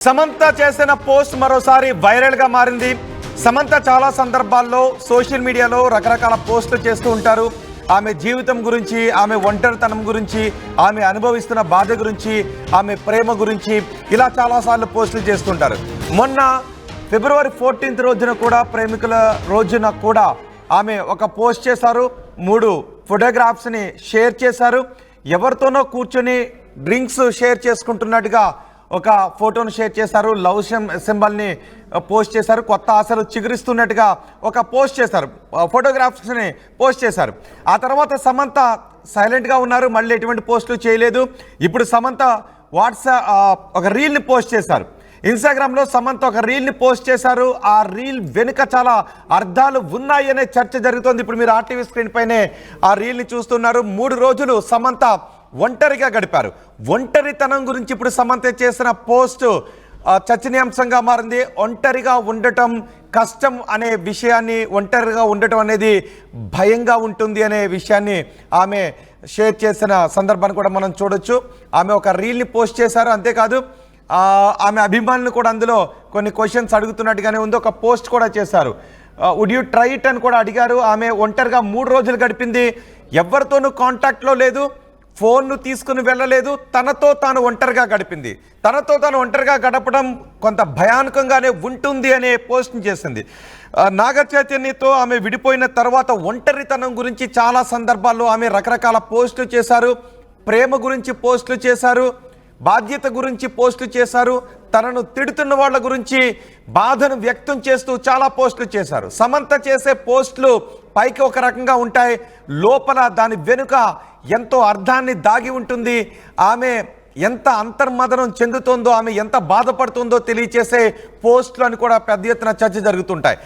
సమంత చేసిన పోస్ట్ మరోసారి వైరల్ గా మారింది. సమంత చాలా సందర్భాల్లో సోషల్ మీడియాలో రకరకాల పోస్టులు చేస్తూ ఉంటారు. ఆమె జీవితం గురించి, ఆమె ఒంటరితనం గురించి, ఆమె అనుభవిస్తున్న బాధ గురించి, ఆమె ప్రేమ గురించి ఇలా చాలాసార్లు పోస్టులు చేస్తుంటారు. మొన్న ఫిబ్రవరి 14 రోజున కూడా, ప్రేమికుల రోజున కూడా ఆమె ఒక పోస్ట్ చేశారు. 3 ఫోటోగ్రాఫ్స్ని షేర్ చేశారు. ఎవరితోనో కూర్చొని డ్రింక్స్ షేర్ చేసుకుంటున్నట్టుగా ఒక ఫోటోను షేర్ చేశారు. లవ్ సింబల్ని పోస్ట్ చేశారు. కొత్త ఆశలు చిగురిస్తున్నట్టుగా ఒక పోస్ట్ చేశారు. ఫోటోగ్రాఫ్స్ని పోస్ట్ చేశారు. ఆ తర్వాత సమంత సైలెంట్గా ఉన్నారు. మళ్ళీ ఎటువంటి పోస్టులు చేయలేదు. ఇప్పుడు సమంత ఒక రీల్ని పోస్ట్ చేశారు. ఇన్స్టాగ్రామ్లో సమంత ఒక రీల్ని పోస్ట్ చేశారు. ఆ రీల్ వెనుక చాలా అర్థాలు ఉన్నాయి అనే చర్చ జరుగుతోంది. ఇప్పుడు మీరు ఆర్టీవీ స్క్రీన్ పైనే ఆ రీల్ని చూస్తున్నారు. 3 రోజులు సమంత ఒంటరిగా గడిపారు. ఒంటరితనం గురించి ఇప్పుడు సమంత చేసిన పోస్ట్ చర్చనీయాంశంగా మారింది. ఒంటరిగా ఉండటం కష్టం అనే విషయాన్ని, ఒంటరిగా ఉండటం అనేది భయంగా ఉంటుంది అనే విషయాన్ని ఆమె షేర్ చేసిన సందర్భాన్ని కూడా మనం చూడొచ్చు. ఆమె ఒక రీల్ని పోస్ట్ చేశారు. అంతేకాదు ఆమె అభిమానులు కూడా అందులో కొన్ని క్వశ్చన్స్ అడుగుతున్నట్టుగానే ఉంది. ఒక పోస్ట్ కూడా చేశారు. వుడ్ యూ ట్రై ఇట్ అని కూడా అడిగారు. ఆమె ఒంటరిగా 3 రోజులు గడిపింది. ఎవరితోనూ కాంటాక్ట్లో లేదు, ఫోన్ను తీసుకుని వెళ్ళలేదు. తనతో తాను ఒంటరిగా గడిపింది. తనతో తాను ఒంటరిగా గడపడం కొంత భయానకంగానే ఉంటుంది అనే పోస్ట్ని చేసింది. నాగ చైతన్యతో ఆమె విడిపోయిన తర్వాత ఒంటరితనం గురించి చాలా సందర్భాల్లో ఆమె రకరకాల పోస్టులు చేశారు. ప్రేమ గురించి పోస్టులు చేశారు. బాధ్యత గురించి పోస్టులు చేశారు. తనను తిడుతున్న వాళ్ళ గురించి బాధను వ్యక్తం చేస్తూ చాలా పోస్టులు చేశారు. సమంత చేసే పోస్టులు పైకి ఒక రకంగా ఉంటాయి, లోపల దాని వెనుక ఎంతో అర్థాన్ని దాగి ఉంటుంది. ఆమె ఎంత అంతర్మదనం చెందుతుందో, ఆమె ఎంత బాధపడుతుందో తెలియచేసే పోస్టులు అని కూడా పెద్ద ఎత్తున చర్చ జరుగుతుంటాయి.